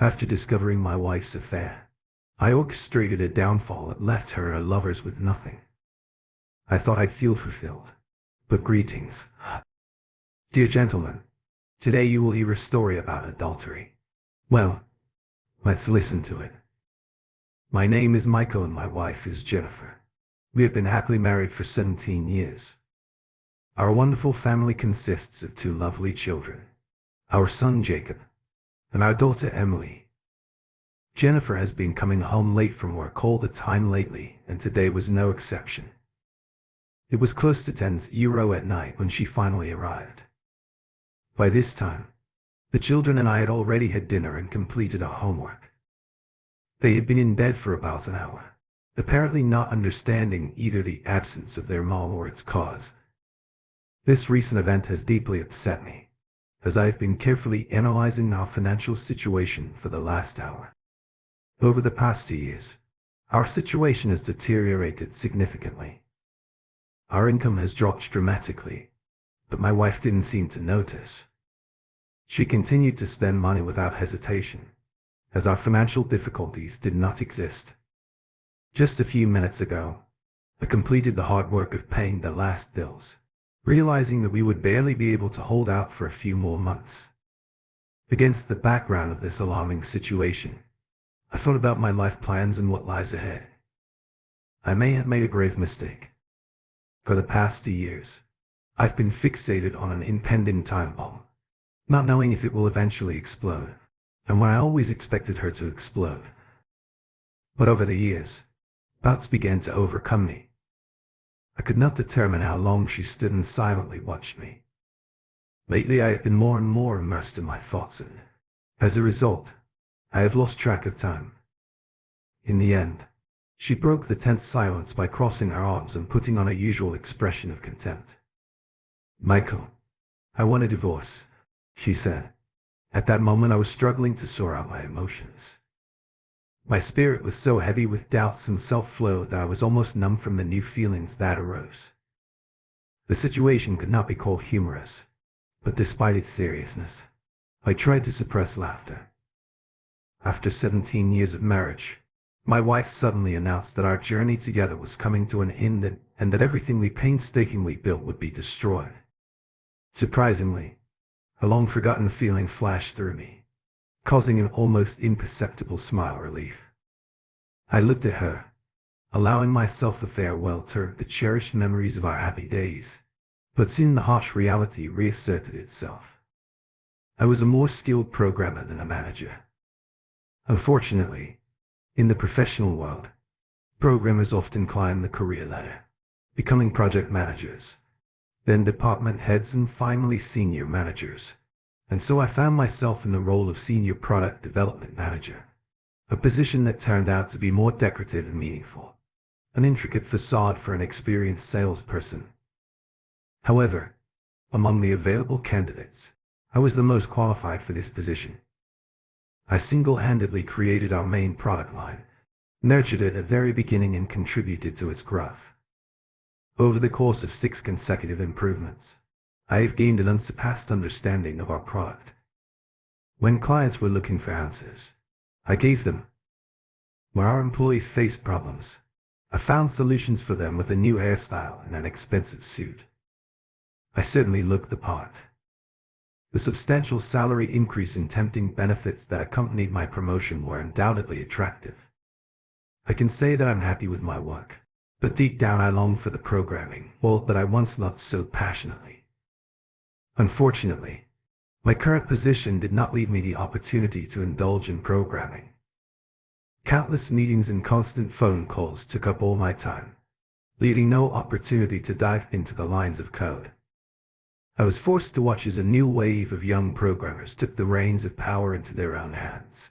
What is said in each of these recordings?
After discovering my wife's affair, I orchestrated a downfall that left her and her lovers with nothing. I thought I'd feel fulfilled. But greetings. Dear gentlemen, today you will hear a story about adultery. Well, let's listen to it. My name is Michael and my wife is Jennifer. We have been happily married for 17 years. Our wonderful family consists of 2 lovely children, our son Jacob, and our daughter Emily. Jennifer has been coming home late from work all the time lately, and today was no exception. It was close to 10:00 at night when she finally arrived. By this time, the children and I had already had dinner and completed our homework. They had been in bed for about an hour, apparently not understanding either the absence of their mom or its cause. This recent event has deeply upset me, as I have been carefully analyzing our financial situation for the last hour. Over the past 2 years, our situation has deteriorated significantly. Our income has dropped dramatically, but my wife didn't seem to notice. She continued to spend money without hesitation, as our financial difficulties did not exist. Just a few minutes ago, I completed the hard work of paying the last bills, realizing that we would barely be able to hold out for a few more months. Against the background of this alarming situation, I thought about my life plans and what lies ahead. I may have made a grave mistake. For the past 2 years, I've been fixated on an impending time bomb, not knowing if it will eventually explode, and when I always expected her to explode. But over the years, doubts began to overcome me. I could not determine how long she stood and silently watched me. Lately I have been more and more immersed in my thoughts, and, as a result, I have lost track of time. In the end, she broke the tense silence by crossing her arms and putting on her usual expression of contempt. "Michael, I want a divorce," she said. At that moment I was struggling to sort out my emotions. My spirit was so heavy with doubts and self-loathe that I was almost numb from the new feelings that arose. The situation could not be called humorous, but despite its seriousness, I tried to suppress laughter. After 17 years of marriage, my wife suddenly announced that our journey together was coming to an end and that everything we painstakingly built would be destroyed. Surprisingly, a long-forgotten feeling flashed through me, causing an almost imperceptible smile of relief. I looked at her, allowing myself a farewell tour of the cherished memories of our happy days, but soon the harsh reality reasserted itself. I was a more skilled programmer than a manager. Unfortunately, in the professional world, programmers often climb the career ladder, becoming project managers, then department heads and finally senior managers. And so I found myself in the role of senior product development manager, a position that turned out to be more decorative and meaningful, an intricate facade for an experienced salesperson. However, among the available candidates, I was the most qualified for this position. I single-handedly created our main product line, nurtured it at the very beginning and contributed to its growth. Over the course of 6 consecutive improvements, I have gained an unsurpassed understanding of our product. When clients were looking for answers, I gave them. Where our employees faced problems, I found solutions for them with a new hairstyle and an expensive suit. I certainly looked the part. The substantial salary increase and tempting benefits that accompanied my promotion were undoubtedly attractive. I can say that I'm happy with my work, but deep down I long for the programming world that I once loved so passionately. Unfortunately, my current position did not leave me the opportunity to indulge in programming. Countless meetings and constant phone calls took up all my time, leaving no opportunity to dive into the lines of code. I was forced to watch as a new wave of young programmers took the reins of power into their own hands.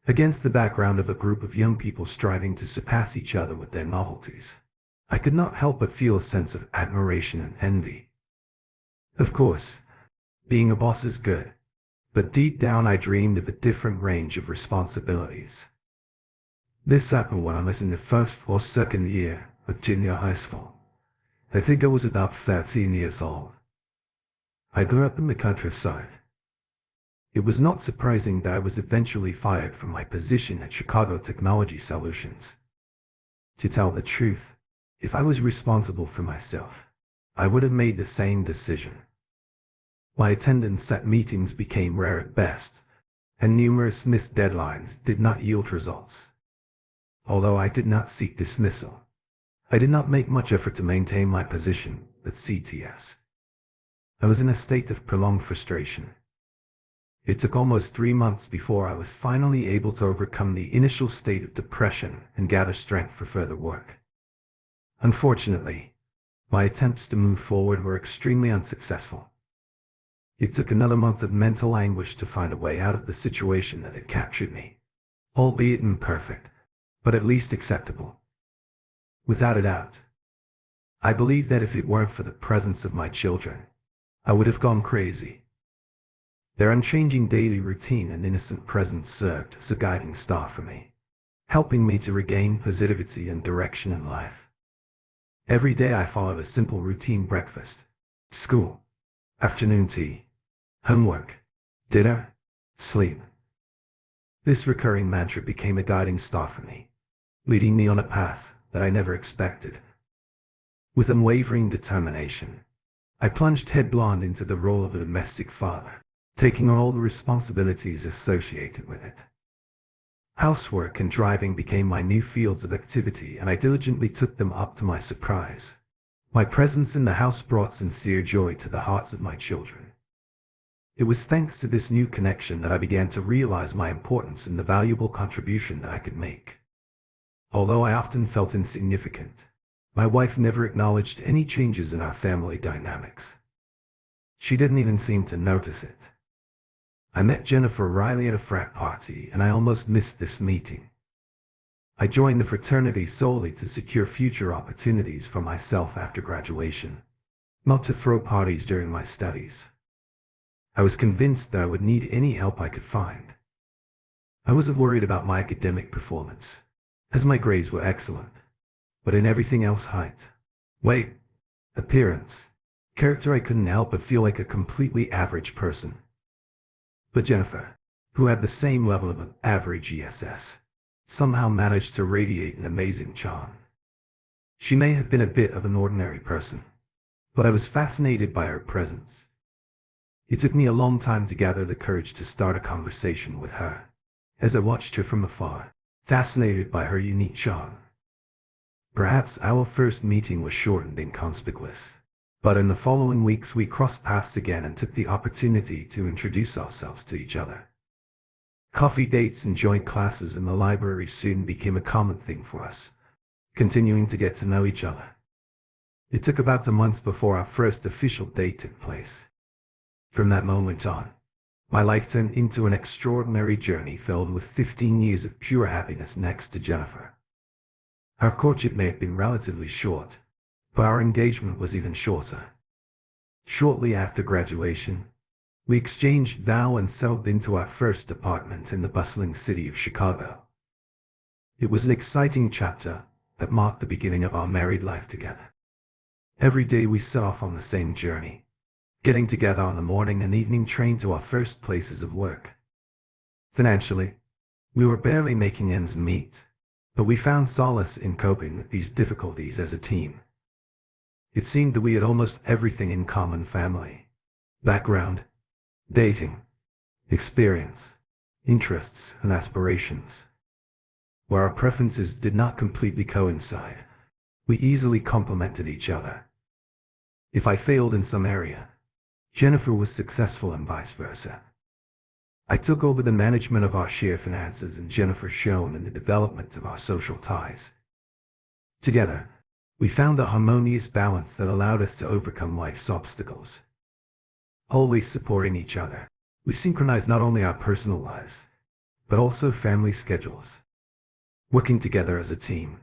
Against the background of a group of young people striving to surpass each other with their novelties, I could not help but feel a sense of admiration and envy. Of course, being a boss is good, but deep down I dreamed of a different range of responsibilities. This happened when I was in the first or second year of junior high school. I think I was about 13 years old. I grew up in the countryside. It was not surprising that I was eventually fired from my position at Chicago Technology Solutions. To tell the truth, if I was responsible for myself, I would have made the same decision. My attendance at meetings became rare at best, and numerous missed deadlines did not yield results. Although I did not seek dismissal, I did not make much effort to maintain my position at CTS. I was in a state of prolonged frustration. It took almost 3 months before I was finally able to overcome the initial state of depression and gather strength for further work. Unfortunately, my attempts to move forward were extremely unsuccessful. It took another month of mental anguish to find a way out of the situation that had captured me, albeit imperfect, but at least acceptable. Without a doubt, I believe that if it weren't for the presence of my children, I would have gone crazy. Their unchanging daily routine and innocent presence served as a guiding star for me, helping me to regain positivity and direction in life. Every day I followed a simple routine: breakfast, school, afternoon tea, homework, dinner, sleep. This recurring mantra became a guiding star for me, leading me on a path that I never expected. With unwavering determination, I plunged headlong into the role of a domestic father, taking on all the responsibilities associated with it. Housework and driving became my new fields of activity, and I diligently took them up. To my surprise, my presence in the house brought sincere joy to the hearts of my children. It was thanks to this new connection that I began to realize my importance and the valuable contribution that I could make. Although I often felt insignificant, my wife never acknowledged any changes in our family dynamics. She didn't even seem to notice it. I met Jennifer Riley at a frat party, and I almost missed this meeting. I joined the fraternity solely to secure future opportunities for myself after graduation, not to throw parties during my studies. I was convinced that I would need any help I could find. I wasn't worried about my academic performance, as my grades were excellent, but in everything else: height, weight, appearance, character, I couldn't help but feel like a completely average person. But Jennifer, who had the same level of an average ESS, somehow managed to radiate an amazing charm. She may have been a bit of an ordinary person, but I was fascinated by her presence. It took me a long time to gather the courage to start a conversation with her, as I watched her from afar, fascinated by her unique charm. Perhaps our first meeting was short and inconspicuous, but in the following weeks we crossed paths again and took the opportunity to introduce ourselves to each other. Coffee dates and joint classes in the library soon became a common thing for us, continuing to get to know each other. It took about a month before our first official date took place. From that moment on, my life turned into an extraordinary journey filled with 15 years of pure happiness next to Jennifer. Our courtship may have been relatively short, but our engagement was even shorter. Shortly after graduation, we exchanged vows and settled into our first apartment in the bustling city of Chicago. It was an exciting chapter that marked the beginning of our married life together. Every day we set off on the same journey, getting together on the morning and evening train to our first places of work. Financially, we were barely making ends meet, but we found solace in coping with these difficulties as a team. It seemed that we had almost everything in common: family, background, dating, experience, interests, and aspirations. Where our preferences did not completely coincide, we easily complemented each other. If I failed in some area, Jennifer was successful and vice versa. I took over the management of our shared finances, and Jennifer shone in the development of our social ties. Together, we found a harmonious balance that allowed us to overcome life's obstacles. Always supporting each other, we synchronized not only our personal lives, but also family schedules. Working together as a team,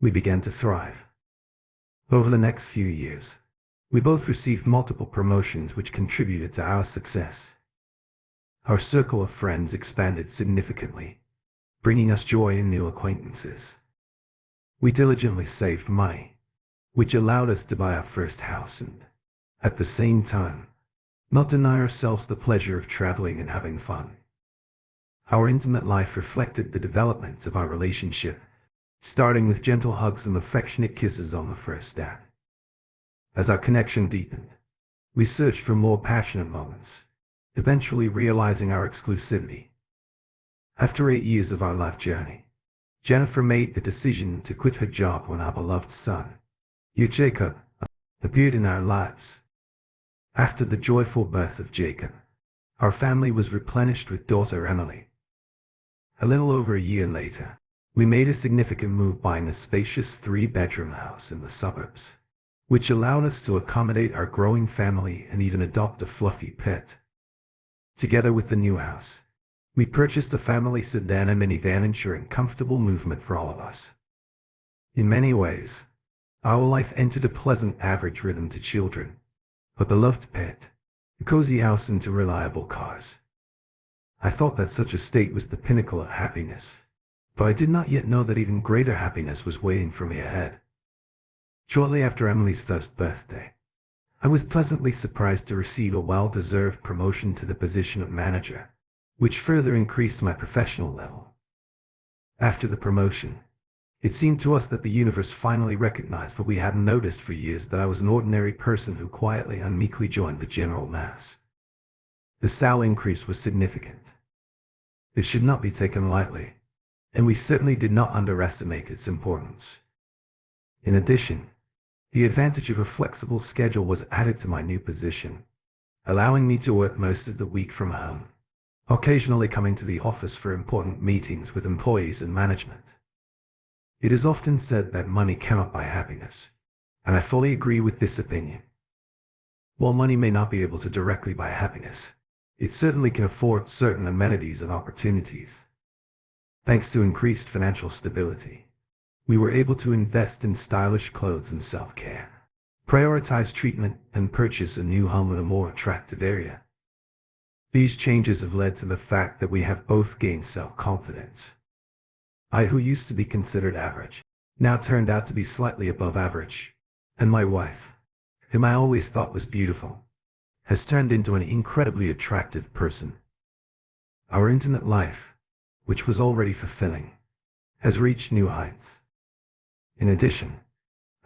we began to thrive. Over the next few years, we both received multiple promotions which contributed to our success. Our circle of friends expanded significantly, bringing us joy and new acquaintances. We diligently saved money, which allowed us to buy our first house, and, at the same time, not deny ourselves the pleasure of traveling and having fun. Our intimate life reflected the development of our relationship, starting with gentle hugs and affectionate kisses on the first day. As our connection deepened, we searched for more passionate moments, eventually realizing our exclusivity. After 8 years of our life journey, Jennifer made the decision to quit her job when our beloved son, Jacob, appeared in our lives. After the joyful birth of Jacob, our family was replenished with daughter Emily. A little over a year later, we made a significant move buying a spacious 3-bedroom house in the suburbs, which allowed us to accommodate our growing family and even adopt a fluffy pet. Together with the new house, we purchased a family sedan and minivan, ensuring comfortable movement for all of us. In many ways, our life entered a pleasant average rhythm to children, a beloved pet, a cozy house, and 2 reliable cars. I thought that such a state was the pinnacle of happiness, but I did not yet know that even greater happiness was waiting for me ahead. Shortly after Emily's first birthday, I was pleasantly surprised to receive a well-deserved promotion to the position of manager, which further increased my professional level. After the promotion, it seemed to us that the universe finally recognized what we hadn't noticed for years, that I was an ordinary person who quietly and meekly joined the general mass. The salary increase was significant. It should not be taken lightly, and we certainly did not underestimate its importance. In addition, the advantage of a flexible schedule was added to my new position, allowing me to work most of the week from home, occasionally coming to the office for important meetings with employees and management. It is often said that money cannot buy happiness, and I fully agree with this opinion. While money may not be able to directly buy happiness, it certainly can afford certain amenities and opportunities. Thanks to increased financial stability, we were able to invest in stylish clothes and self-care, prioritize treatment, and purchase a new home in a more attractive area. These changes have led to the fact that we have both gained self-confidence. I, who used to be considered average, now turned out to be slightly above average, and my wife, whom I always thought was beautiful, has turned into an incredibly attractive person. Our intimate life, which was already fulfilling, has reached new heights. In addition,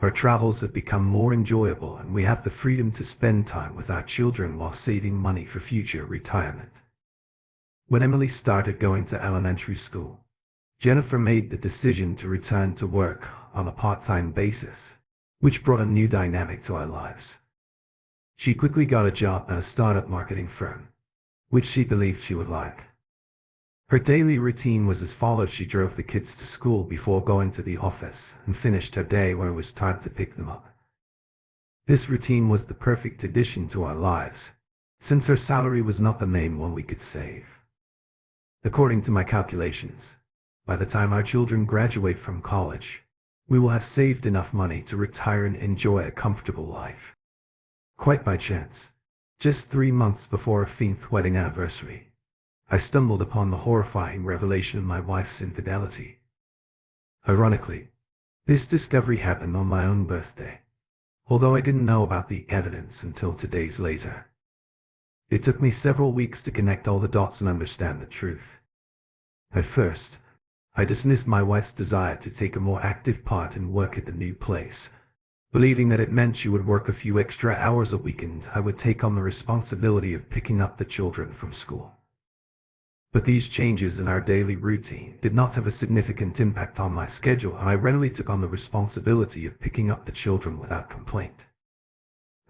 our travels have become more enjoyable, and we have the freedom to spend time with our children while saving money for future retirement. When Emily started going to elementary school, Jennifer made the decision to return to work on a part-time basis, which brought a new dynamic to our lives. She quickly got a job at a startup marketing firm, which she believed she would like. Her daily routine was as follows. She drove the kids to school before going to the office and finished her day when it was time to pick them up. This routine was the perfect addition to our lives, since her salary was not the main one we could save. According to my calculations, by the time our children graduate from college, we will have saved enough money to retire and enjoy a comfortable life. Quite by chance, just 3 months before our 5th wedding anniversary, I stumbled upon the horrifying revelation of my wife's infidelity. Ironically, this discovery happened on my own birthday, although I didn't know about the evidence until 2 days later. It took me several weeks to connect all the dots and understand the truth. At first, I dismissed my wife's desire to take a more active part in work at the new place, believing that it meant she would work a few extra hours a week and I would take on the responsibility of picking up the children from school. But these changes in our daily routine did not have a significant impact on my schedule, and I readily took on the responsibility of picking up the children without complaint.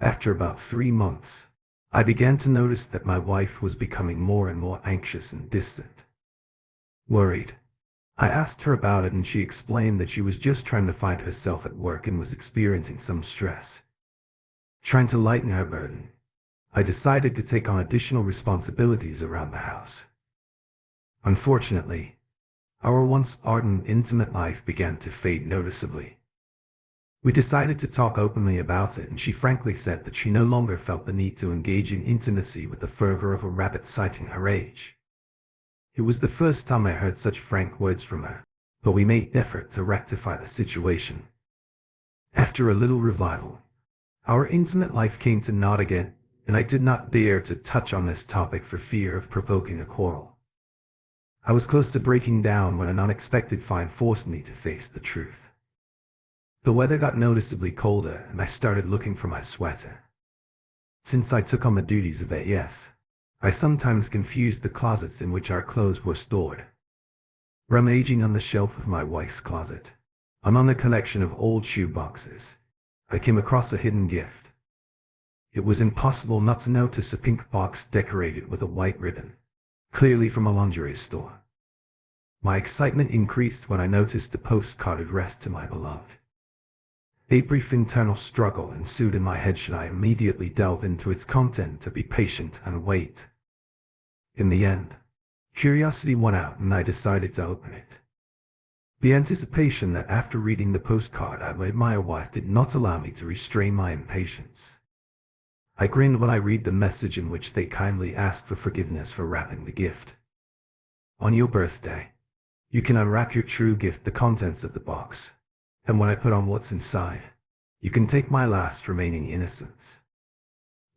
After about 3 months, I began to notice that my wife was becoming more and more anxious and distant. Worried, I asked her about it, and she explained that she was just trying to find herself at work and was experiencing some stress. Trying to lighten her burden, I decided to take on additional responsibilities around the house. Unfortunately, our once ardent, intimate life began to fade noticeably. We decided to talk openly about it, and she frankly said that she no longer felt the need to engage in intimacy with the fervor of a rabbit citing her age. It was the first time I heard such frank words from her, but we made effort to rectify the situation. After a little revival, our intimate life came to naught again, and I did not dare to touch on this topic for fear of provoking a quarrel. I was close to breaking down when an unexpected find forced me to face the truth. The weather got noticeably colder, and I started looking for my sweater. Since I took on the duties of AS, I sometimes confused the closets in which our clothes were stored. Rummaging on the shelf of my wife's closet, among a collection of old shoe boxes, I came across a hidden gift. It was impossible not to notice a pink box decorated with a white ribbon, clearly from a lingerie store. My excitement increased when I noticed the postcard addressed to my beloved. A brief internal struggle ensued in my head. Should I immediately delve into its content to be patient and wait? In the end, curiosity won out and I decided to open it. The anticipation that after reading the postcard I would admire wife did not allow me to restrain my impatience. I grinned when I read the message in which they kindly asked for forgiveness for wrapping the gift. On your birthday, you can unwrap your true gift, the contents of the box, and when I put on what's inside, you can take my last remaining innocence.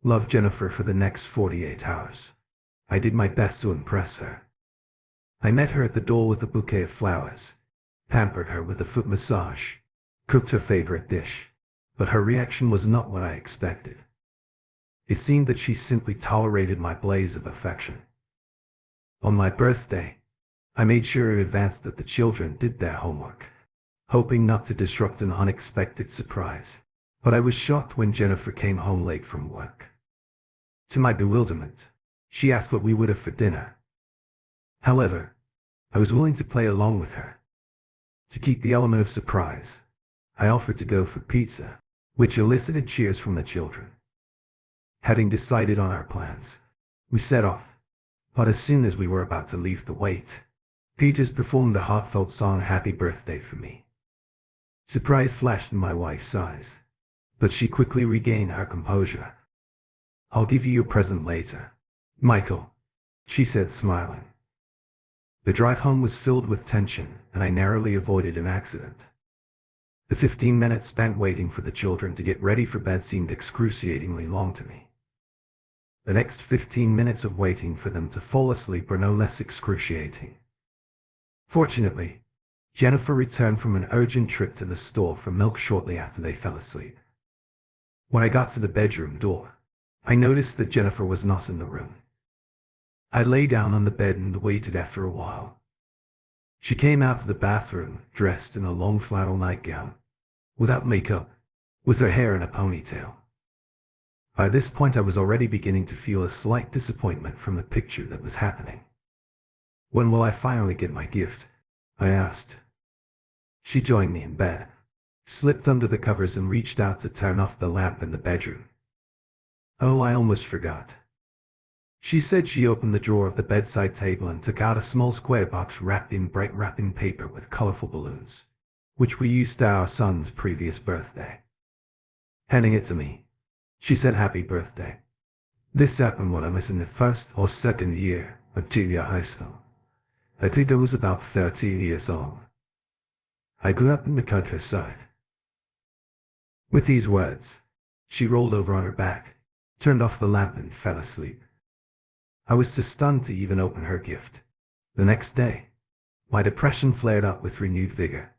Love, Jennifer. For the next 48 hours, I did my best to impress her. I met her at the door with a bouquet of flowers, pampered her with a foot massage, cooked her favorite dish, but her reaction was not what I expected. It seemed that she simply tolerated my blaze of affection. On my birthday, I made sure in advance that the children did their homework, hoping not to disrupt an unexpected surprise, but I was shocked when Jennifer came home late from work. To my bewilderment, she asked what we would have for dinner. However, I was willing to play along with her. To keep the element of surprise, I offered to go for pizza, which elicited cheers from the children. Having decided on our plans, we set off, but as soon as we were about to leave the wait, Peters performed the heartfelt song "Happy Birthday" for me. Surprise flashed in my wife's eyes, but she quickly regained her composure. "I'll give you your present later, Michael," she said, smiling. The drive home was filled with tension, and I narrowly avoided an accident. The 15 minutes spent waiting for the children to get ready for bed seemed excruciatingly long to me. The next 15 minutes of waiting for them to fall asleep were no less excruciating. Fortunately, Jennifer returned from an urgent trip to the store for milk shortly after they fell asleep. When I got to the bedroom door, I noticed that Jennifer was not in the room. I lay down on the bed and waited. After a while, she came out of the bathroom, dressed in a long flannel nightgown, without makeup, with her hair in a ponytail. By this point I was already beginning to feel a slight disappointment from the picture that was happening. "When will I finally get my gift?" I asked. She joined me in bed, slipped under the covers and reached out to turn off the lamp in the bedroom. "Oh, I almost forgot." She said. She opened the drawer of the bedside table and took out a small square box wrapped in bright wrapping paper with colorful balloons, which we used to our son's previous birthday. Handing it to me, she said, "Happy birthday. This happened when I was in the first or second year of junior high school. I think I was about 13 years old. I grew up in the countryside." With these words, she rolled over on her back, turned off the lamp and fell asleep. I was too stunned to even open her gift. The next day, my depression flared up with renewed vigor.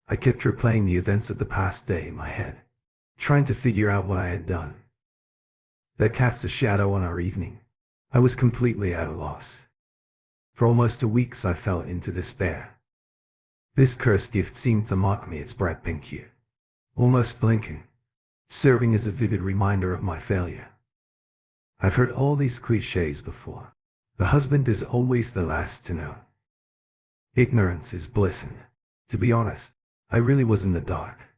I kept replaying the events of the past day in my head, trying to figure out what I had done. That cast a shadow on our evening. I was completely at a loss. For almost a week I fell into despair. This cursed gift seemed to mock me, its bright pink hue, almost blinking, serving as a vivid reminder of my failure. I've heard all these cliches before. The husband is always the last to know. Ignorance is bliss, and, to be honest, I really was in the dark.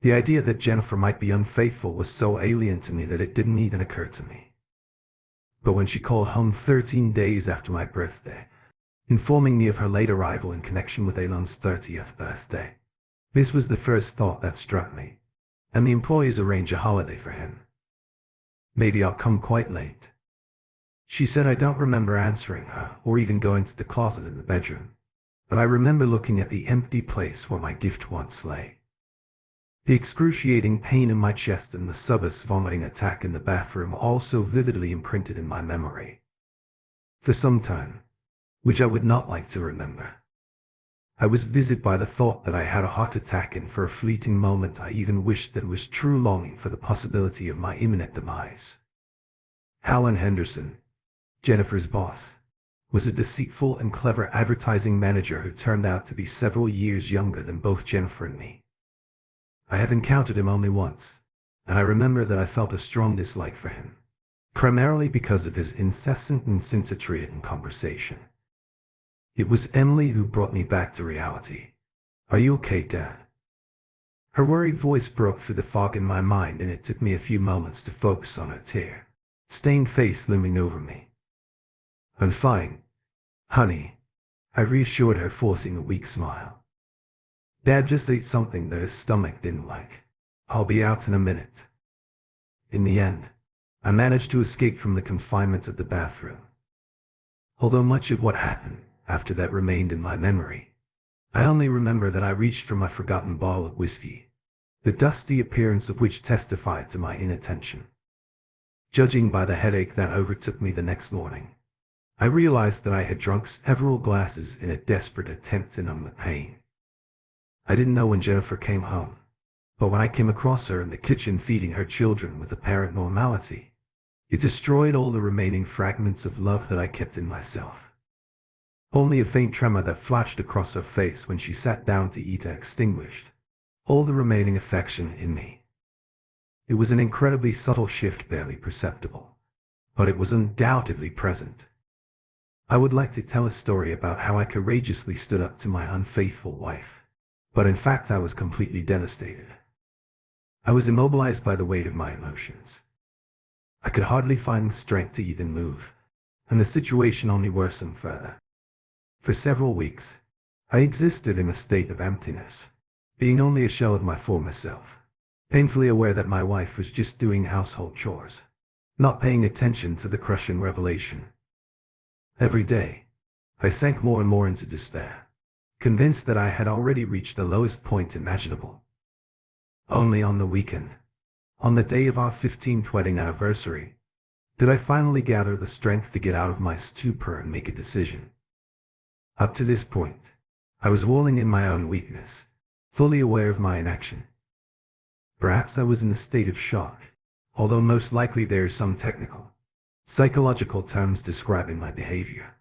The idea that Jennifer might be unfaithful was so alien to me that it didn't even occur to me. But when she called home 13 days after my birthday, informing me of her late arrival in connection with Elon's 30th birthday, this was the first thought that struck me. And the employees arrange a holiday for him. Maybe I'll come quite late. She said. I don't remember answering her or even going to the closet in the bedroom, but I remember looking at the empty place where my gift once lay. The excruciating pain in my chest and the subus vomiting attack in the bathroom all so vividly imprinted in my memory. For some time, which I would not like to remember, I was visited by the thought that I had a heart attack, and for a fleeting moment I even wished that it was true, longing for the possibility of my imminent demise. Alan Henderson, Jennifer's boss, was a deceitful and clever advertising manager who turned out to be several years younger than both Jennifer and me. I have encountered him only once, and I remember that I felt a strong dislike for him, primarily because of his incessant and insinuating conversation. It was Emily who brought me back to reality. "Are you okay, Dad?" Her worried voice broke through the fog in my mind, and it took me a few moments to focus on her tear-stained face looming over me. "I'm fine, honey," I reassured her, forcing a weak smile. "Dad just ate something that his stomach didn't like. I'll be out in a minute." In the end, I managed to escape from the confinement of the bathroom. Although much of what happened after that remained in my memory, I only remember that I reached for my forgotten bottle of whiskey, the dusty appearance of which testified to my inattention. Judging by the headache that overtook me the next morning, I realized that I had drunk several glasses in a desperate attempt to numb the pain. I didn't know when Jennifer came home, but when I came across her in the kitchen feeding her children with apparent normality, it destroyed all the remaining fragments of love that I kept in myself. Only a faint tremor that flashed across her face when she sat down to eat extinguished all the remaining affection in me. It was an incredibly subtle shift, barely perceptible, but it was undoubtedly present. I would like to tell a story about how I courageously stood up to my unfaithful wife, but in fact I was completely devastated. I was immobilized by the weight of my emotions. I could hardly find the strength to even move, and the situation only worsened further. For several weeks, I existed in a state of emptiness, being only a shell of my former self, painfully aware that my wife was just doing household chores, not paying attention to the crushing revelation. Every day, I sank more and more into despair, convinced that I had already reached the lowest point imaginable. Only on the weekend, on the day of our 15th wedding anniversary, did I finally gather the strength to get out of my stupor and make a decision. Up to this point, I was walling in my own weakness, fully aware of my inaction. Perhaps I was in a state of shock, although most likely there are some technical, psychological terms describing my behavior.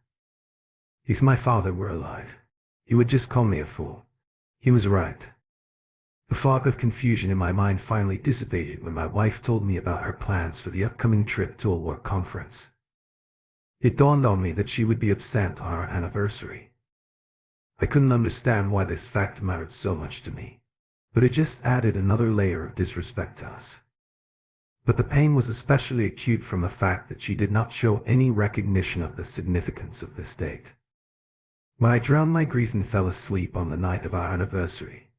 If my father were alive, he would just call me a fool. He was right. The fog of confusion in my mind finally dissipated when my wife told me about her plans for the upcoming trip to a work conference. It dawned on me that she would be absent on our anniversary. I couldn't understand why this fact mattered so much to me, but it just added another layer of disrespect to us. But the pain was especially acute from the fact that she did not show any recognition of the significance of this date. When I drowned my grief and fell asleep on the night of our anniversary,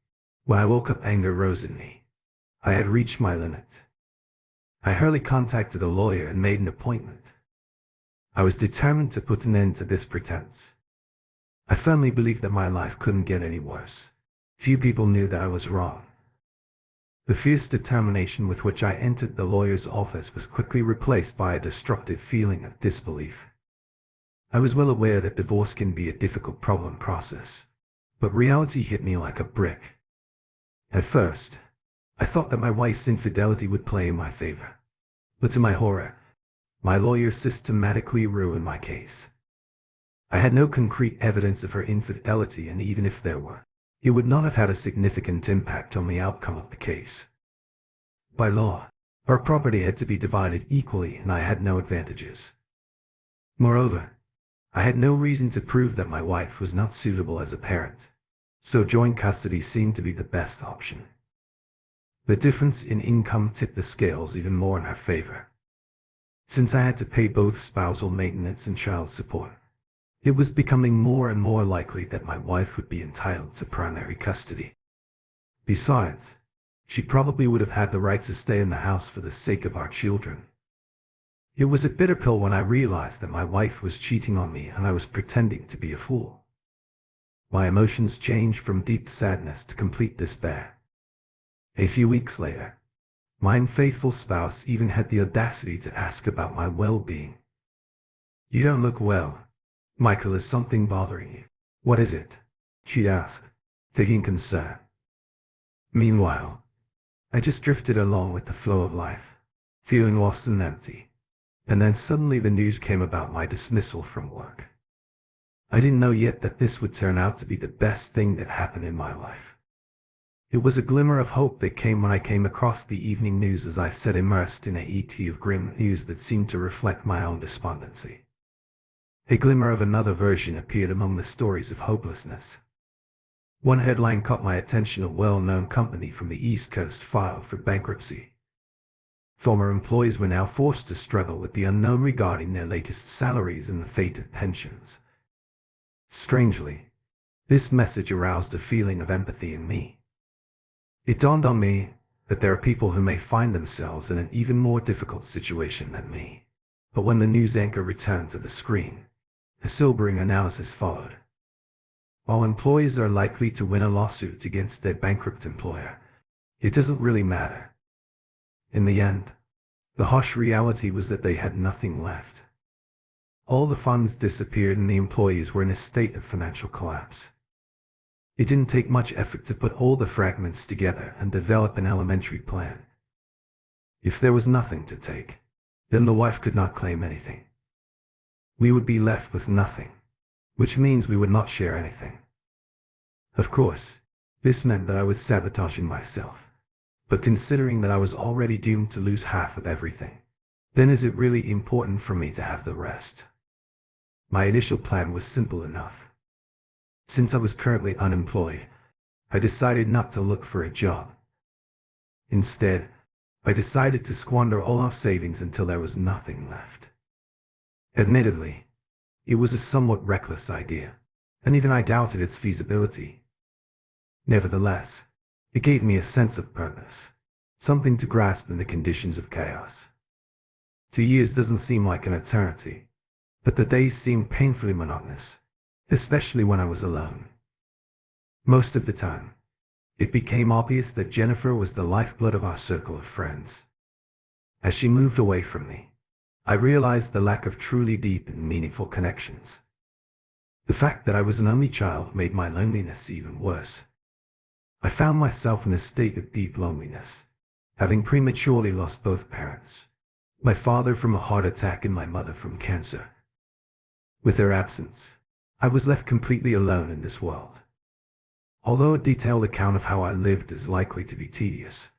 when I woke up, anger rose in me. I had reached my limit. I hurriedly contacted a lawyer and made an appointment. I was determined to put an end to this pretense. I firmly believed that my life couldn't get any worse. Few people knew that I was wrong. The fierce determination with which I entered the lawyer's office was quickly replaced by a destructive feeling of disbelief. I was well aware that divorce can be a difficult problem process, but reality hit me like a brick. At first, I thought that my wife's infidelity would play in my favor, but to my horror, my lawyer systematically ruined my case. I had no concrete evidence of her infidelity, and even if there were, it would not have had a significant impact on the outcome of the case. By law, our property had to be divided equally, and I had no advantages. Moreover, I had no reason to prove that my wife was not suitable as a parent, so joint custody seemed to be the best option. The difference in income tipped the scales even more in her favor. Since I had to pay both spousal maintenance and child support, it was becoming more and more likely that my wife would be entitled to primary custody. Besides, she probably would have had the right to stay in the house for the sake of our children. It was a bitter pill when I realized that my wife was cheating on me and I was pretending to be a fool. My emotions changed from deep sadness to complete despair. A few weeks later, my unfaithful spouse even had the audacity to ask about my well-being. "You don't look well, Michael. Is something bothering you?" "What is it?" she'd ask, taking concern. Meanwhile, I just drifted along with the flow of life, feeling lost and empty. And then suddenly the news came about my dismissal from work. I didn't know yet that this would turn out to be the best thing that happened in my life. It was a glimmer of hope that came when I came across the evening news as I sat immersed in a sea of grim news that seemed to reflect my own despondency. A glimmer of another version appeared among the stories of hopelessness. One headline caught my attention: a well-known company from the East Coast filed for bankruptcy. Former employees were now forced to struggle with the unknown regarding their latest salaries and the fate of pensions. Strangely, this message aroused a feeling of empathy in me. It dawned on me that there are people who may find themselves in an even more difficult situation than me. But when the news anchor returned to the screen, a sobering analysis followed. While employees are likely to win a lawsuit against their bankrupt employer, it doesn't really matter. In the end, the harsh reality was that they had nothing left. All the funds disappeared and the employees were in a state of financial collapse. It didn't take much effort to put all the fragments together and develop an elementary plan. If there was nothing to take, then the wife could not claim anything. We would be left with nothing, which means we would not share anything. Of course, this meant that I was sabotaging myself. But considering that I was already doomed to lose half of everything, then is it really important for me to have the rest? My initial plan was simple enough. Since I was currently unemployed, I decided not to look for a job. Instead, I decided to squander all our savings until there was nothing left. Admittedly, it was a somewhat reckless idea, and even I doubted its feasibility. Nevertheless, it gave me a sense of purpose, something to grasp in the conditions of chaos. 2 years doesn't seem like an eternity, but the days seemed painfully monotonous, especially when I was alone. Most of the time, it became obvious that Jennifer was the lifeblood of our circle of friends. As she moved away from me, I realized the lack of truly deep and meaningful connections. The fact that I was an only child made my loneliness even worse. I found myself in a state of deep loneliness, having prematurely lost both parents, my father from a heart attack and my mother from cancer. With their absence, I was left completely alone in this world. Although a detailed account of how I lived is likely to be tedious,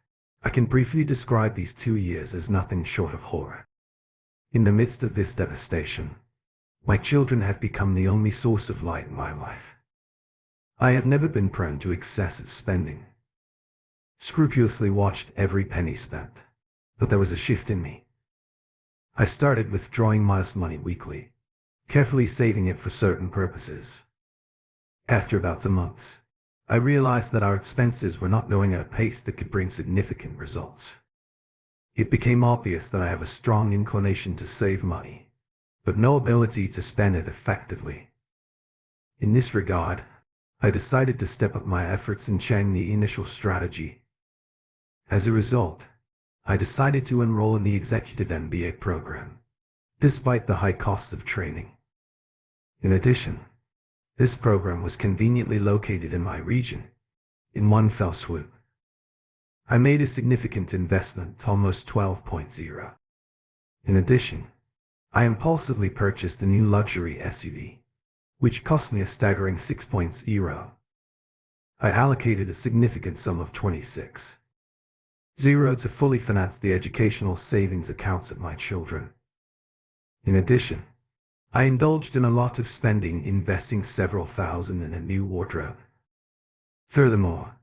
I can briefly describe these 2 years as nothing short of horror. In the midst of this devastation, my children have become the only source of light in my life. I have never been prone to excessive spending. Scrupulously watched every penny spent, but there was a shift in me. I started withdrawing modest money weekly, carefully saving it for certain purposes. After about 2 months, I realized that our expenses were not going at a pace that could bring significant results. It became obvious that I have a strong inclination to save money, but no ability to spend it effectively. In this regard, I decided to step up my efforts and change the initial strategy. As a result, I decided to enroll in the Executive MBA program, despite the high cost of training. In addition, this program was conveniently located in my region, in one fell swoop. I made a significant investment, almost 12.0. In addition, I impulsively purchased a new luxury SUV, which cost me a staggering 6.0. I allocated a significant sum of 26.0 to fully finance the educational savings accounts of my children. In addition, I indulged in a lot of spending, investing several thousand in a new wardrobe. Furthermore,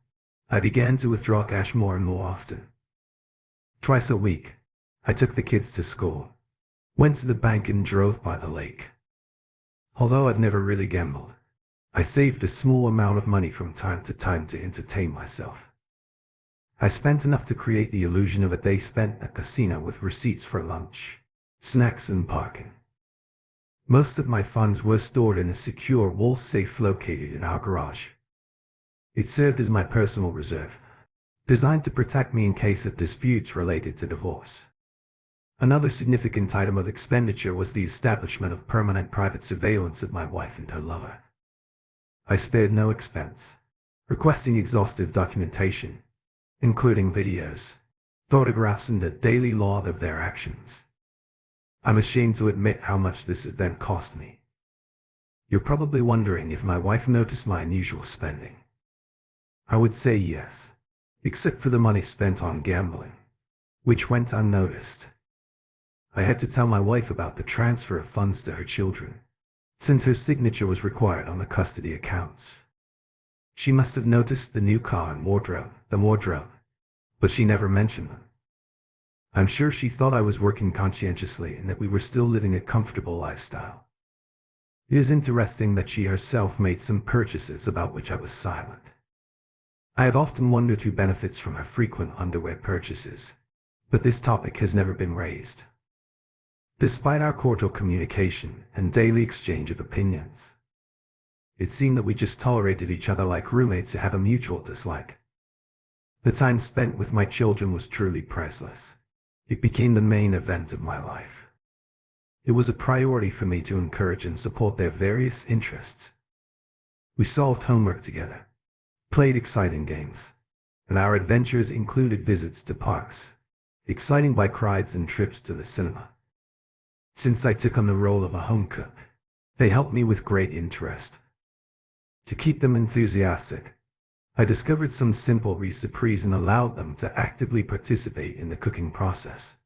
I began to withdraw cash more and more often. Twice a week, I took the kids to school, went to the bank and drove by the lake. Although I've never really gambled, I saved a small amount of money from time to time to entertain myself. I spent enough to create the illusion of a day spent at a casino with receipts for lunch, snacks and parking. Most of my funds were stored in a secure wall safe located in our garage. It served as my personal reserve, designed to protect me in case of disputes related to divorce. Another significant item of expenditure was the establishment of permanent private surveillance of my wife and her lover. I spared no expense, requesting exhaustive documentation, including videos, photographs, and a daily log of their actions. I'm ashamed to admit how much this event cost me. You're probably wondering if my wife noticed my unusual spending. I would say yes, except for the money spent on gambling, which went unnoticed. I had to tell my wife about the transfer of funds to her children, since her signature was required on the custody accounts. She must have noticed the new car and wardrobe, but she never mentioned them. I'm sure she thought I was working conscientiously and that we were still living a comfortable lifestyle. It is interesting that she herself made some purchases about which I was silent. I have often wondered who benefits from her frequent underwear purchases, but this topic has never been raised. Despite our cordial communication and daily exchange of opinions, it seemed that we just tolerated each other like roommates who have a mutual dislike. The time spent with my children was truly priceless. It became the main event of my life. It was a priority for me to encourage and support their various interests. We solved homework together, played exciting games, and our adventures included visits to parks, exciting bike rides, and trips to the cinema. Since I took on the role of a home cook, they helped me with great interest. To keep them enthusiastic, I discovered some simple recipes and allowed them to actively participate in the cooking process.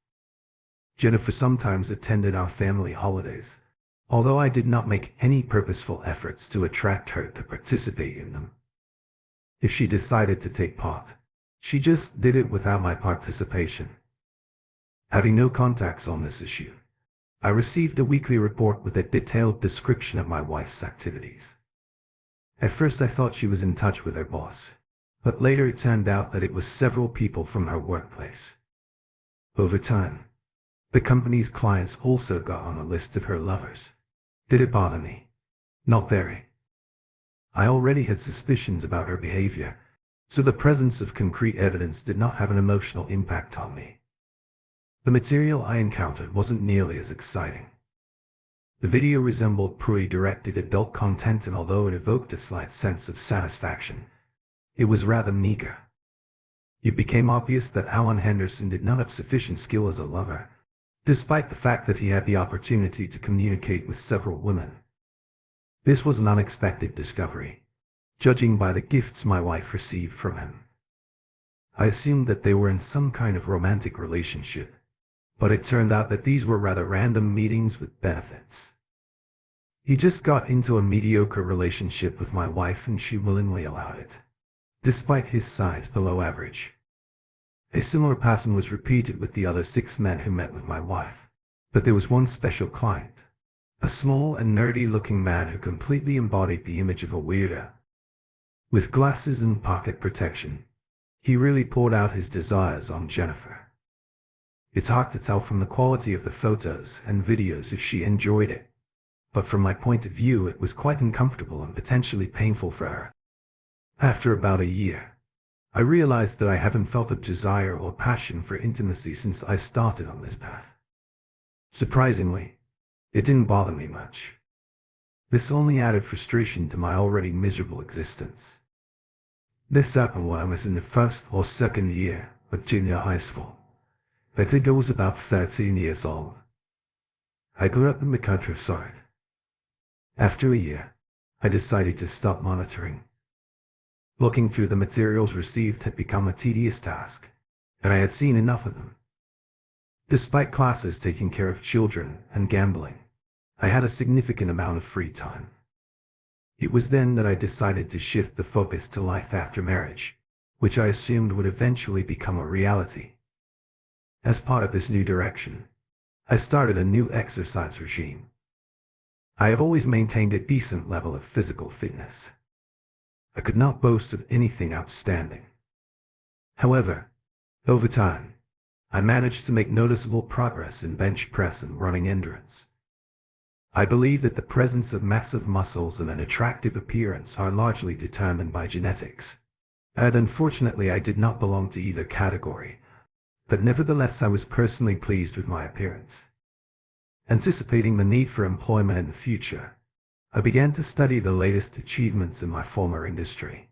Jennifer sometimes attended our family holidays, although I did not make any purposeful efforts to attract her to participate in them. If she decided to take part, she just did it without my participation. Having no contacts on this issue, I received a weekly report with a detailed description of my wife's activities. At first I thought she was in touch with her boss, but later it turned out that it was several people from her workplace. Over time, the company's clients also got on a list of her lovers. Did it bother me? Not very. I already had suspicions about her behavior, so the presence of concrete evidence did not have an emotional impact on me. The material I encountered wasn't nearly as exciting. The video resembled pre-directed adult content, and although it evoked a slight sense of satisfaction, it was rather meager. It became obvious that Alan Henderson did not have sufficient skill as a lover, despite the fact that he had the opportunity to communicate with several women. This was an unexpected discovery, judging by the gifts my wife received from him. I assumed that they were in some kind of romantic relationship, but it turned out that these were rather random meetings with benefits. He just got into a mediocre relationship with my wife and she willingly allowed it, despite his size below average. A similar pattern was repeated with the other 6 men who met with my wife, but there was one special client, a small and nerdy-looking man who completely embodied the image of a weirdo. With glasses and pocket protection, he really poured out his desires on Jennifer. It's hard to tell from the quality of the photos and videos if she enjoyed it, but from my point of view it was quite uncomfortable and potentially painful for her. After about a year, I realized that I haven't felt a desire or passion for intimacy since I started on this path. Surprisingly, it didn't bother me much. This only added frustration to my already miserable existence. This happened when I was in the first or second year of junior high school. I think I was about 13 years old. I grew up in the countryside. After a year, I decided to stop monitoring. Looking through the materials received had become a tedious task, and I had seen enough of them. Despite classes taking care of children and gambling, I had a significant amount of free time. It was then that I decided to shift the focus to life after marriage, which I assumed would eventually become a reality. As part of this new direction, I started a new exercise regime. I have always maintained a decent level of physical fitness. I could not boast of anything outstanding. However, over time, I managed to make noticeable progress in bench press and running endurance. I believe that the presence of massive muscles and an attractive appearance are largely determined by genetics, And unfortunately I did not belong to either category, but nevertheless I was personally pleased with my appearance. Anticipating the need for employment in the future, I began to study the latest achievements in my former industry.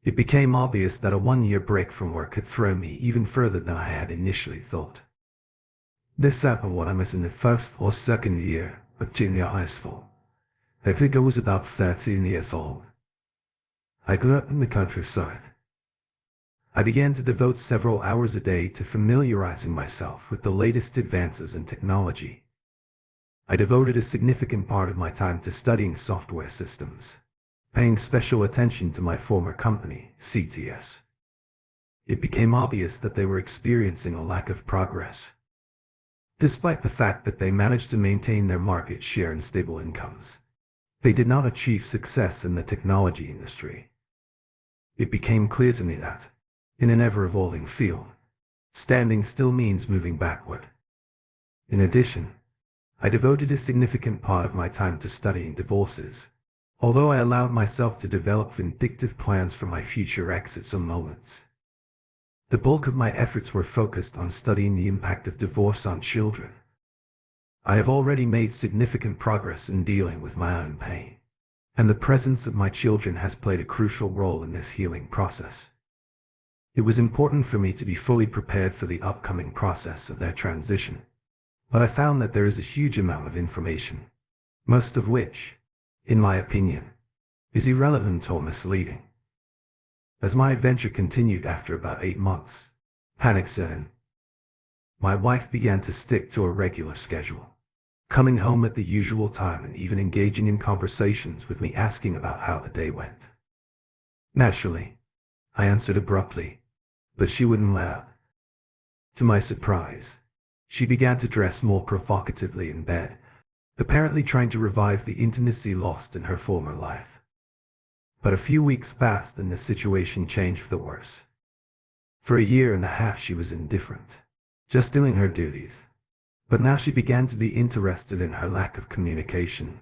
It became obvious that a one-year break from work had thrown me even further than I had initially thought. This happened when I was in the first or second year of junior high school. I think I was about 13 years old. I grew up in the countryside. I began to devote several hours a day to familiarizing myself with the latest advances in technology. I devoted a significant part of my time to studying software systems, paying special attention to my former company, CTS. It became obvious that they were experiencing a lack of progress. Despite the fact that they managed to maintain their market share and stable incomes, they did not achieve success in the technology industry. It became clear to me that, in an ever-evolving field, standing still means moving backward. In addition, I devoted a significant part of my time to studying divorces, although I allowed myself to develop vindictive plans for my future exit some moments. The bulk of my efforts were focused on studying the impact of divorce on children. I have already made significant progress in dealing with my own pain, and the presence of my children has played a crucial role in this healing process. It was important for me to be fully prepared for the upcoming process of their transition, but I found that there is a huge amount of information, most of which, in my opinion, is irrelevant or misleading. As my adventure continued after about 8 months, panic set in. My wife began to stick to a regular schedule, coming home at the usual time and even engaging in conversations with me asking about how the day went. Naturally, I answered abruptly, but she wouldn't let up. To my surprise, she began to dress more provocatively in bed, apparently trying to revive the intimacy lost in her former life. But a few weeks passed and the situation changed for the worse. For a year and a half she was indifferent, just doing her duties. But now she began to be interested in her lack of communication,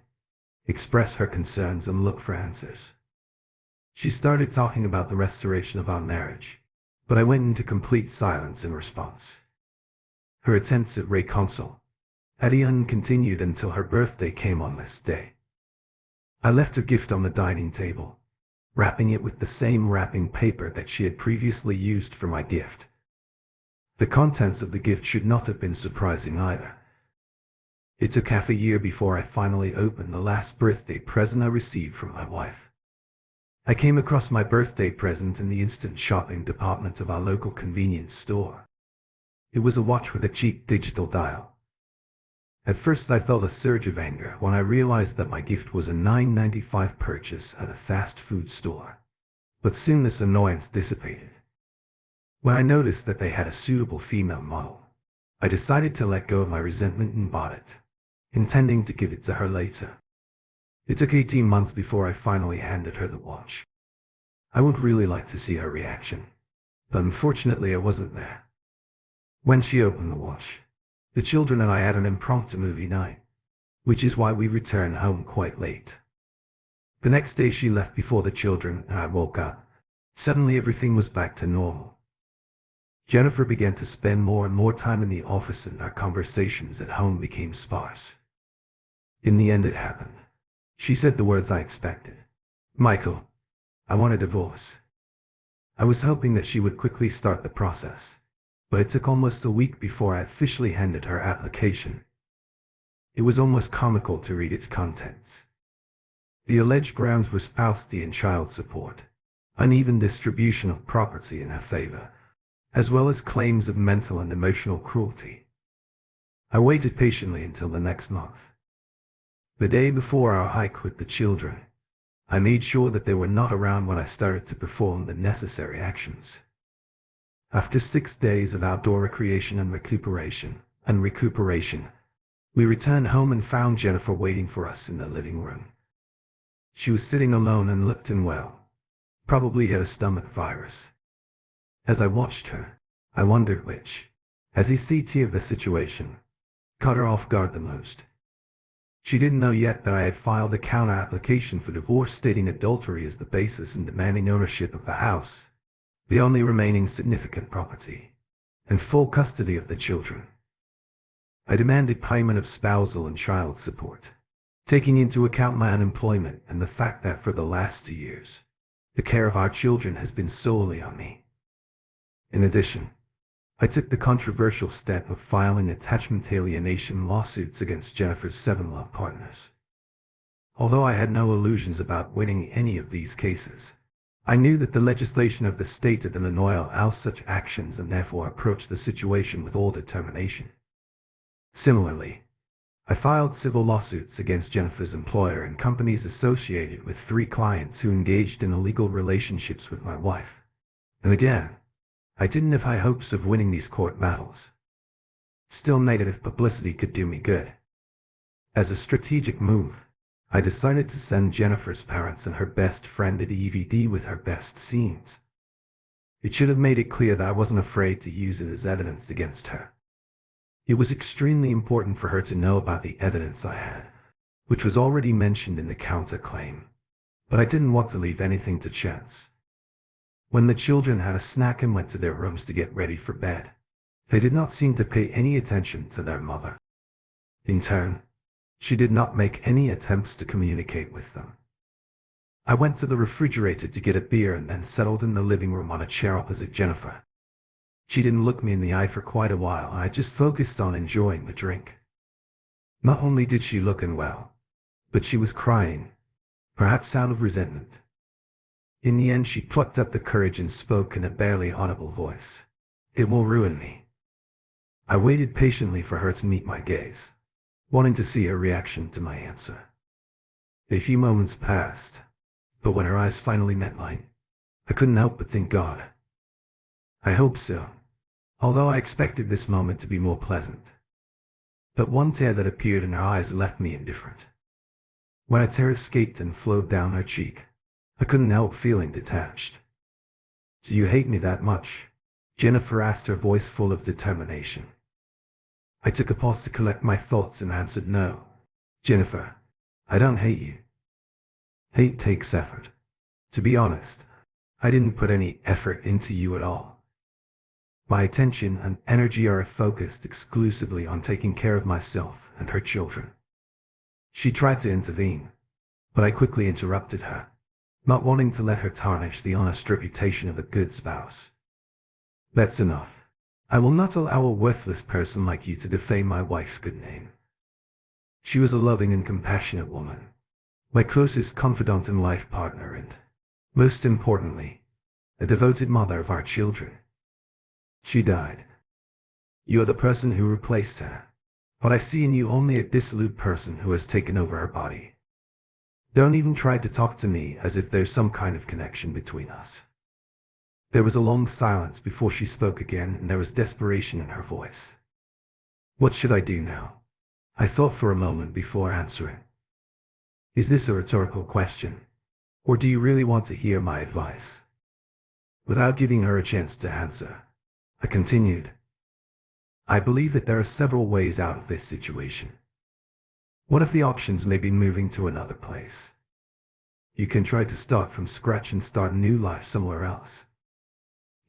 express her concerns and look for answers. She started talking about the restoration of our marriage, but I went into complete silence in response. Her attempts at reconciliation continued until her birthday came on this day. I left a gift on the dining table, wrapping it with the same wrapping paper that she had previously used for my gift. The contents of the gift should not have been surprising either. It took half a year before I finally opened the last birthday present I received from my wife. I came across my birthday present in the instant shopping department of our local convenience store. It was a watch with a cheap digital dial. At first I felt a surge of anger when I realized that my gift was a $9.95 purchase at a fast food store. But soon this annoyance dissipated. When I noticed that they had a suitable female model, I decided to let go of my resentment and bought it, intending to give it to her later. It took 18 months before I finally handed her the watch. I would really like to see her reaction, but unfortunately I wasn't there. When she opened the watch, the children and I had an impromptu movie night, which is why we returned home quite late. The next day she left before the children and I woke up. Suddenly everything was back to normal. Jennifer began to spend more and more time in the office and our conversations at home became sparse. In the end it happened. She said the words I expected. "Michael, I want a divorce." I was hoping that she would quickly start the process, but it took almost a week before I officially handed her application. It was almost comical to read its contents. The alleged grounds were spousal and child support, uneven distribution of property in her favor, as well as claims of mental and emotional cruelty. I waited patiently until the next month. The day before our hike with the children, I made sure that they were not around when I started to perform the necessary actions. After 6 days of outdoor recreation and recuperation, we returned home and found Jennifer waiting for us in the living room. She was sitting alone and looked unwell, probably had a stomach virus. As I watched her, I wondered which, as the CT of the situation, caught her off guard the most. She didn't know yet that I had filed a counter-application for divorce stating adultery as the basis and demanding ownership of the house, the only remaining significant property, and full custody of the children. I demanded payment of spousal and child support, taking into account my unemployment and the fact that for the last 2 years, the care of our children has been solely on me. In addition, I took the controversial step of filing attachment alienation lawsuits against Jennifer's 7 love partners. Although I had no illusions about winning any of these cases, I knew that the legislation of the state of Illinois allows such actions and therefore approached the situation with all determination. Similarly, I filed civil lawsuits against Jennifer's employer and companies associated with 3 clients who engaged in illegal relationships with my wife. And again, I didn't have high hopes of winning these court battles. Still, negative publicity could do me good. As a strategic move, I decided to send Jennifer's parents and her best friend a DVD with her best scenes. It should have made it clear that I wasn't afraid to use it as evidence against her. It was extremely important for her to know about the evidence I had, which was already mentioned in the counterclaim, but I didn't want to leave anything to chance. When the children had a snack and went to their rooms to get ready for bed, they did not seem to pay any attention to their mother. In turn, she did not make any attempts to communicate with them. I went to the refrigerator to get a beer and then settled in the living room on a chair opposite Jennifer. She didn't look me in the eye for quite a while, and I just focused on enjoying the drink. Not only did she look unwell, but she was crying, perhaps out of resentment. In the end, she plucked up the courage and spoke in a barely audible voice. "It will ruin me." I waited patiently for her to meet my gaze, wanting to see her reaction to my answer. A few moments passed, but when her eyes finally met mine, I couldn't help but thank God. I hope so, although I expected this moment to be more pleasant. But one tear that appeared in her eyes left me indifferent. When a tear escaped and flowed down her cheek, I couldn't help feeling detached. "Do you hate me that much?" Jennifer asked, her voice full of determination. I took a pause to collect my thoughts and answered, "No, Jennifer, I don't hate you. Hate takes effort. To be honest, I didn't put any effort into you at all. My attention and energy are focused exclusively on taking care of myself and her children." She tried to intervene, but I quickly interrupted her, not wanting to let her tarnish the honest reputation of a good spouse. "That's enough. I will not allow a worthless person like you to defame my wife's good name. She was a loving and compassionate woman, my closest confidant and life partner, and, most importantly, a devoted mother of our children. She died. You are the person who replaced her, but I see in you only a dissolute person who has taken over her body. Don't even try to talk to me as if there's some kind of connection between us." There was a long silence before she spoke again, and there was desperation in her voice. "What should I do now?" I thought for a moment before answering. Is this a rhetorical question, or do you really want to hear my advice? Without giving her a chance to answer, I continued. I believe that there are several ways out of this situation. One of the options may be moving to another place. You can try to start from scratch and start a new life somewhere else.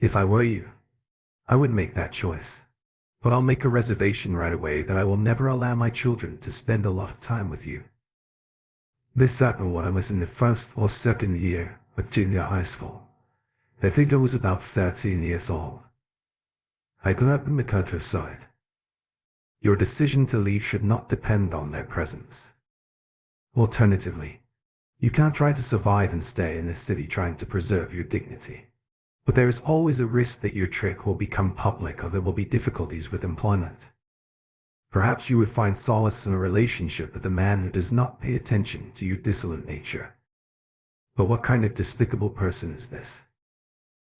If I were you, I would make that choice. But I'll make a reservation right away that I will never allow my children to spend a lot of time with you. This happened when I was in the first or second year of junior high school. I think I was about 13 years old. I grew up in the countryside. Your decision to leave should not depend on their presence. Alternatively, you can't try to survive and stay in the city trying to preserve your dignity. But there is always a risk that your trick will become public, or there will be difficulties with employment. Perhaps you would find solace in a relationship with a man who does not pay attention to your dissolute nature. But what kind of despicable person is this?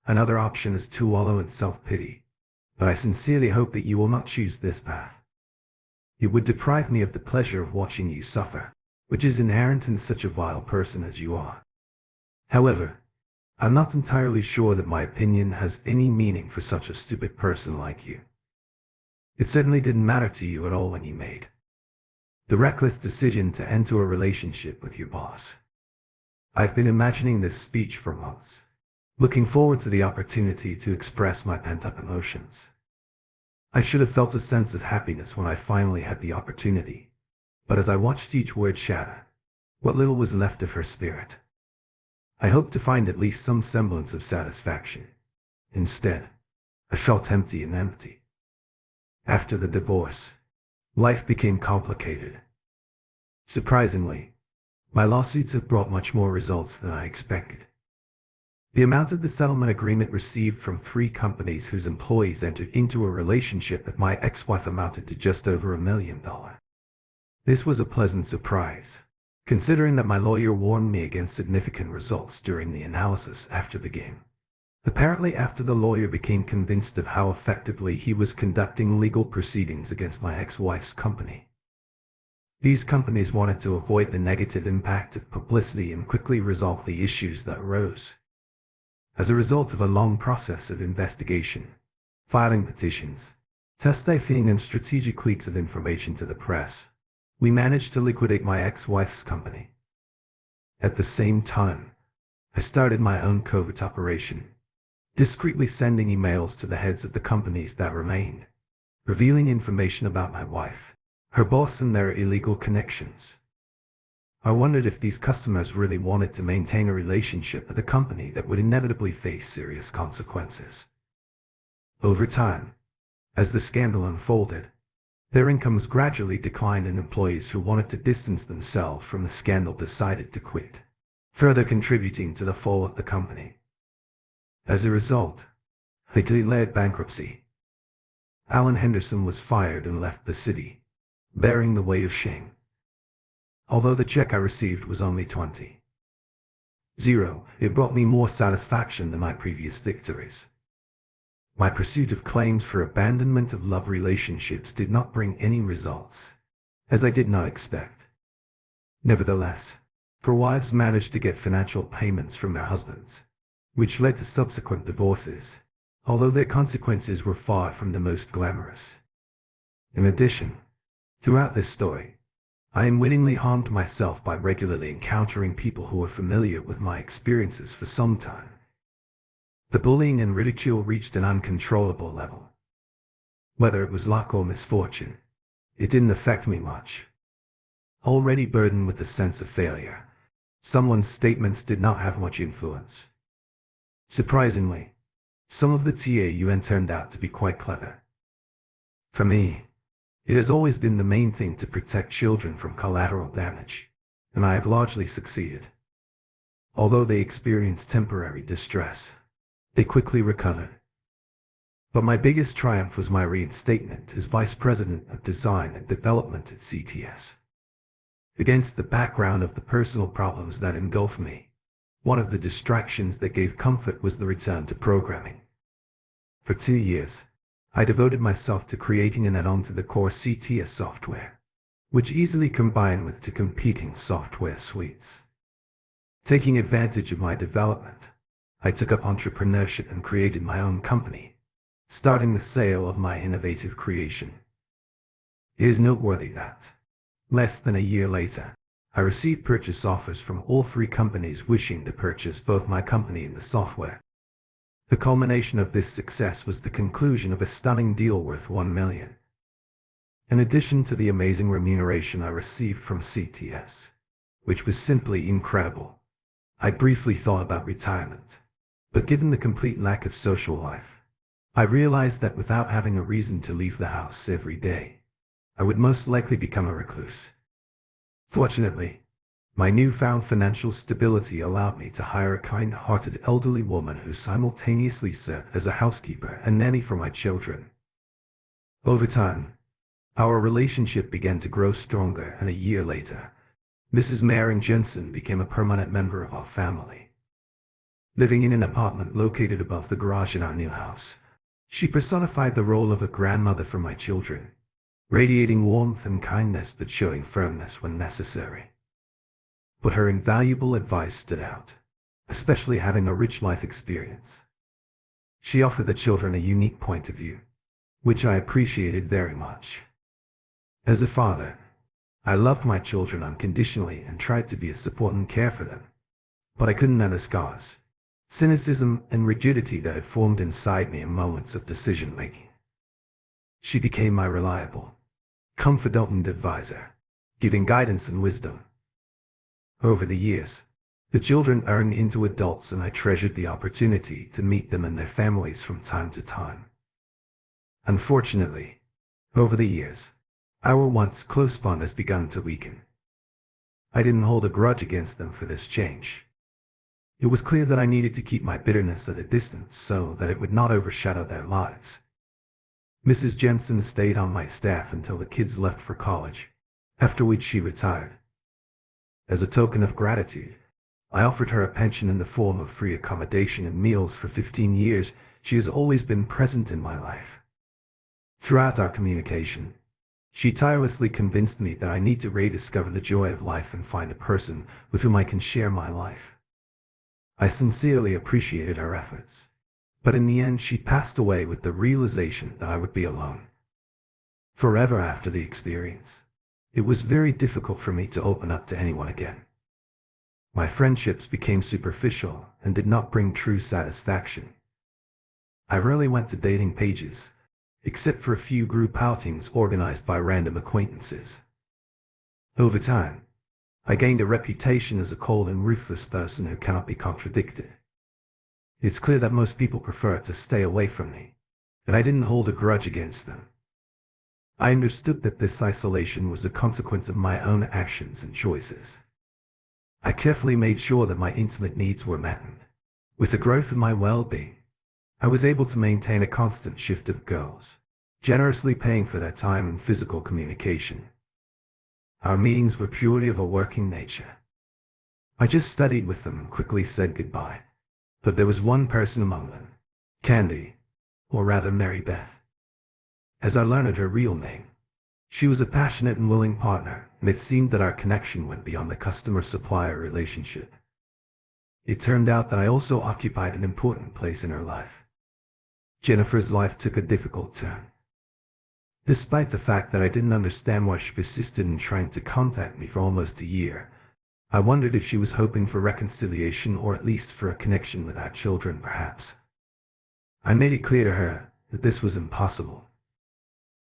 Another option is to wallow in self-pity, but I sincerely hope that you will not choose this path. It would deprive me of the pleasure of watching you suffer, which is inherent in such a vile person as you are. However, I'm not entirely sure that my opinion has any meaning for such a stupid person like you. It certainly didn't matter to you at all when you made The reckless decision to enter a relationship with your boss. I've been imagining this speech for months, looking forward to the opportunity to express my pent-up emotions. I should have felt a sense of happiness when I finally had the opportunity, but as I watched each word shatter, what little was left of her spirit, I hoped to find at least some semblance of satisfaction. Instead, I felt empty and empty. After the divorce, life became complicated. Surprisingly, my lawsuits have brought much more results than I expected. The amount of the settlement agreement received from 3 companies whose employees entered into a relationship with my ex-wife amounted to just over $1 million. This was a pleasant surprise, considering that my lawyer warned me against significant results during the analysis after the game. Apparently, after the lawyer became convinced of how effectively he was conducting legal proceedings against my ex-wife's company. These companies wanted to avoid the negative impact of publicity and quickly resolve the issues that arose. As a result of a long process of investigation, filing petitions, testifying and strategic leaks of information to the press, we managed to liquidate my ex-wife's company. At the same time, I started my own covert operation, discreetly sending emails to the heads of the companies that remained, revealing information about my wife, her boss and their illegal connections. I wondered if these customers really wanted to maintain a relationship with a company that would inevitably face serious consequences. Over time, as the scandal unfolded, their incomes gradually declined and employees who wanted to distance themselves from the scandal decided to quit, further contributing to the fall of the company. As a result, they declared bankruptcy. Alan Henderson was fired and left the city, bearing the weight of shame. Although the check I received was only $20,000, it brought me more satisfaction than my previous victories. My pursuit of claims for abandonment of love relationships did not bring any results, as I did not expect. Nevertheless, 4 wives managed to get financial payments from their husbands, which led to subsequent divorces, although their consequences were far from the most glamorous. In addition, throughout this story, I unwittingly harmed myself by regularly encountering people who were familiar with my experiences for some time. The bullying and ridicule reached an uncontrollable level. Whether it was luck or misfortune, it didn't affect me much. Already burdened with a sense of failure, someone's statements did not have much influence. Surprisingly, some of the TAUN turned out to be quite clever. For me, it has always been the main thing to protect children from collateral damage, and I have largely succeeded. Although they experienced temporary distress, they quickly recovered. But my biggest triumph was my reinstatement as Vice President of Design and Development at CTS. Against the background of the personal problems that engulfed me, one of the distractions that gave comfort was the return to programming. For 2 years, I devoted myself to creating an add-on to the core CTS software, which easily combined with 2 competing software suites. Taking advantage of my development, I took up entrepreneurship and created my own company, starting the sale of my innovative creation. It is noteworthy that, less than a year later, I received purchase offers from all 3 companies wishing to purchase both my company and the software. The culmination of this success was the conclusion of a stunning deal worth $1 million. In addition to the amazing remuneration I received from CTS, which was simply incredible, I briefly thought about retirement. But given the complete lack of social life, I realized that without having a reason to leave the house every day, I would most likely become a recluse. Fortunately, my newfound financial stability allowed me to hire a kind-hearted elderly woman who simultaneously served as a housekeeper and nanny for my children. Over time, our relationship began to grow stronger, and a year later, Mrs. Maren Jensen became a permanent member of our family. Living in an apartment located above the garage in our new house, she personified the role of a grandmother for my children, radiating warmth and kindness but showing firmness when necessary. But her invaluable advice stood out, especially having a rich life experience. She offered the children a unique point of view, which I appreciated very much. As a father, I loved my children unconditionally and tried to be a support and care for them. But I couldn't undo the scars, cynicism, and rigidity that had formed inside me in moments of decision-making. She became my reliable, confidant and advisor, giving guidance and wisdom. Over the years, the children turned into adults, and I treasured the opportunity to meet them and their families from time to time. Unfortunately, over the years, our once close bond has begun to weaken. I didn't hold a grudge against them for this change. It was clear that I needed to keep my bitterness at a distance so that it would not overshadow their lives. Mrs. Jensen stayed on my staff until the kids left for college, after which she retired. As a token of gratitude, I offered her a pension in the form of free accommodation and meals for 15 years. She has always been present in my life. Throughout our communication, she tirelessly convinced me that I need to rediscover the joy of life and find a person with whom I can share my life. I sincerely appreciated her efforts, but in the end she passed away with the realization that I would be alone forever after the experience. It was very difficult for me to open up to anyone again. My friendships became superficial and did not bring true satisfaction. I rarely went to dating pages, except for a few group outings organized by random acquaintances. Over time, I gained a reputation as a cold and ruthless person who cannot be contradicted. It's clear that most people prefer to stay away from me, and I didn't hold a grudge against them. I understood that this isolation was a consequence of my own actions and choices. I carefully made sure that my intimate needs were met. With the growth of my well-being, I was able to maintain a constant shift of girls, generously paying for their time and physical communication. Our meetings were purely of a working nature. I just studied with them and quickly said goodbye. But there was one person among them, Candy, or rather Mary Beth. As I learned her real name, she was a passionate and willing partner, and it seemed that our connection went beyond the customer-supplier relationship. It turned out that I also occupied an important place in her life. Jennifer's life took a difficult turn. Despite the fact that I didn't understand why she persisted in trying to contact me for almost a year, I wondered if she was hoping for reconciliation or at least for a connection with our children, perhaps. I made it clear to her that this was impossible.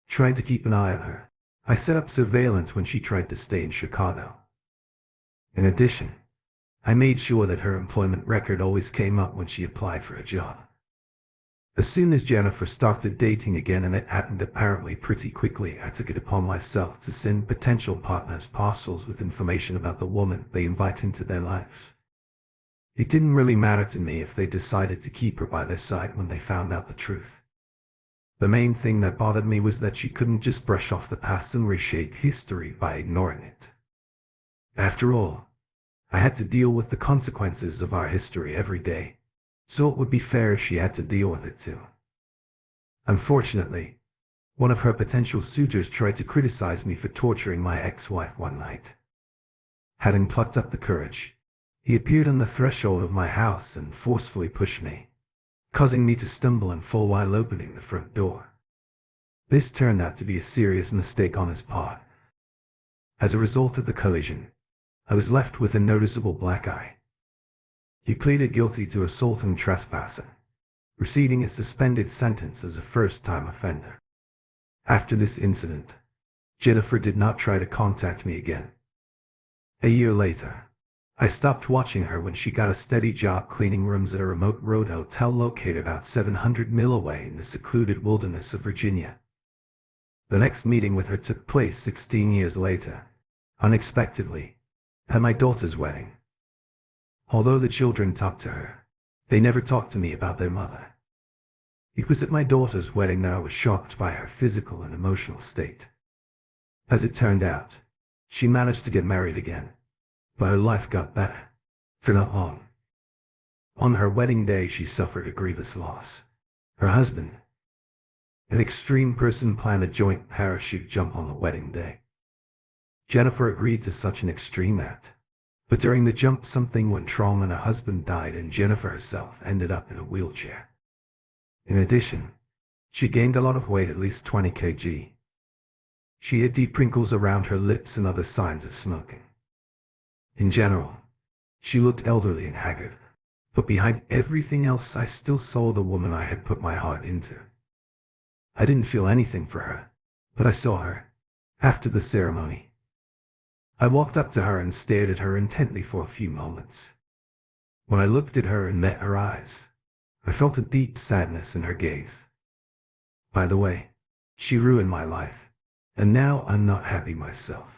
Trying to keep an eye on her, I set up surveillance when she tried to stay in Chicago. In addition, I made sure that her employment record always came up when she applied for a job. As soon as Jennifer started dating again, and it happened apparently pretty quickly, I took it upon myself to send potential partners parcels with information about the woman they invite into their lives. It didn't really matter to me if they decided to keep her by their side when they found out the truth. The main thing that bothered me was that she couldn't just brush off the past and reshape history by ignoring it. After all, I had to deal with the consequences of our history every day, so it would be fair if she had to deal with it too. Unfortunately, one of her potential suitors tried to criticize me for torturing my ex-wife one night. Having plucked up the courage, he appeared on the threshold of my house and forcefully pushed me, causing me to stumble and fall while opening the front door. This turned out to be a serious mistake on his part. As a result of the collision, I was left with a noticeable black eye. He pleaded guilty to assault and trespassing, receiving a suspended sentence as a first-time offender. After this incident, Jennifer did not try to contact me again. A year later, I stopped watching her when she got a steady job cleaning rooms at a remote road hotel located about 700 miles away in the secluded wilderness of Virginia. The next meeting with her took place 16 years later, unexpectedly, at my daughter's wedding. Although the children talked to her, they never talked to me about their mother. It was at my daughter's wedding that I was shocked by her physical and emotional state. As it turned out, she managed to get married again, but her life got better, for not long. On her wedding day, she suffered a grievous loss. Her husband, an extreme person, planned a joint parachute jump on the wedding day. Jennifer agreed to such an extreme act, but during the jump something went wrong and her husband died, and Jennifer herself ended up in a wheelchair. In addition, she gained a lot of weight, at least 20 kg. She had deep wrinkles around her lips and other signs of smoking. In general, she looked elderly and haggard, but behind everything else I still saw the woman I had put my heart into. I didn't feel anything for her, but I saw her, after the ceremony. I walked up to her and stared at her intently for a few moments. When I looked at her and met her eyes, I felt a deep sadness in her gaze. By the way, she ruined my life, and now I'm not happy myself.